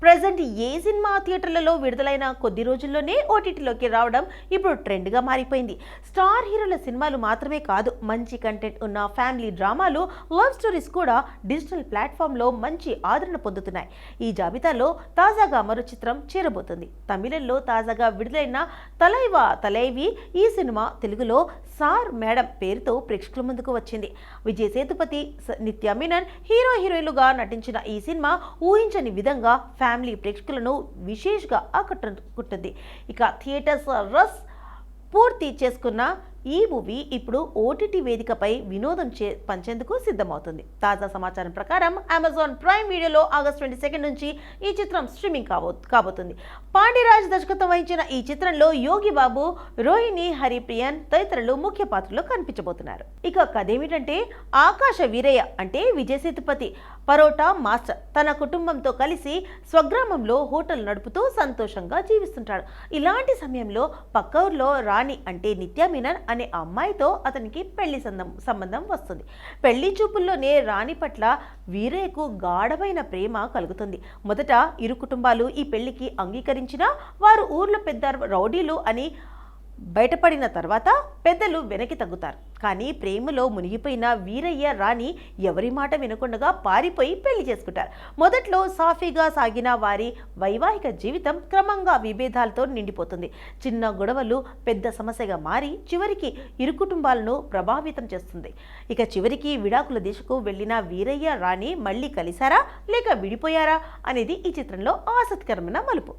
Present ఏ cinema థియేటర్లలో విడుదలైన కొద్ది రోజుల్లోనే ఓటీటీలోకి రావడం ఇప్పుడు ట్రెండ్గా మారిపోయింది. స్టార్ హీరోల సినిమాలు మాత్రమే కాదు, మంచి కంటెంట్ ఉన్న ఫ్యామిలీ డ్రామాలు, లవ్ స్టోరీస్ కూడా డిజిటల్ ప్లాట్ఫామ్లో మంచి ఆదరణ పొందుతున్నాయి. ఈ జాబితాలో తాజాగా మరో చిత్రం చేరబోతుంది. తమిళంలో తాజాగా విడుదలైన తలైవా తలైవి ఈ సినిమా తెలుగులో సార్ మేడం పేరుతో ప్రేక్షకుల ముందుకు వచ్చింది. విజయ్ సేతుపతి, నిత్య మీనన్ హీరోయిన్లుగా నటించిన ఈ సినిమా ఊహించని విధంగా ఫ్యామిలీ ప్రేక్షకులను విశేషంగా ఆకట్టుకుంటుంది. ఇక థియేటర్స్ రస్ పూర్తి చేసుకున్న ఈ మూవీ ఇప్పుడు ఓటీటీ వేదికపై వినోదం పంచేందుకు సిద్ధమవుతుంది. తాజా సమాచారం ప్రకారం అమెజాన్ ప్రైమ్ వీడియోలో ఆగస్టు 22 నుంచి ఈ చిత్రం స్ట్రీమింగ్ కాబోతుంది. పాండిరాజ్ దర్శకత్వం వహించిన ఈ చిత్రంలో యోగి బాబు, రోహిణి హరిప్రియన్ తదితరులు ముఖ్య పాత్రలో కనిపించబోతున్నారు. ఇక కథ ఏమిటంటే, ఆకాశ వీరయ్య అంటే విజయ్ సేతుపతి పరోటా మాస్టర్ తన కుటుంబంతో కలిసి స్వగ్రామంలో హోటల్ నడుపుతూ సంతోషంగా జీవిస్తుంటాడు. ఇలాంటి సమయంలో పక్క ఊర్లో రాణి అంటే నిత్య మీనన్ అనే అమ్మాయితో అతనికి పెళ్లి సంబంధం వస్తుంది. పెళ్లి చూపుల్లోనే రాణి పట్ల వీరయ్యకు గాఢమైన ప్రేమ కలుగుతుంది. మొదట ఇరు కుటుంబాలు ఈ పెళ్లికి అంగీకరించినా వారు ఊర్లో పెద్ద రౌడీలు అని బయటపడిన తర్వాత పెద్దలు వెనక్కి తగ్గుతారు. కానీ ప్రేమలో మునిగిపోయిన వీరయ్య రాణి ఎవరి మాట వినకుండా పారిపోయి పెళ్లి చేసుకుంటారు. మొదట్లో సాఫీగా సాగిన వారి వైవాహిక జీవితం క్రమంగా విభేదాలతో నిండిపోతుంది. చిన్న గొడవలు పెద్ద సమస్యగా మారి చివరికి ఇరు కుటుంబాలను ప్రభావితం చేస్తుంది. ఇక చివరికి విడాకుల దిశకు వెళ్లిన వీరయ్య రాణి మళ్ళీ కలిశారా లేక విడిపోయారా అనేది ఈ చిత్రంలో ఆసక్తికరమైన మలుపు.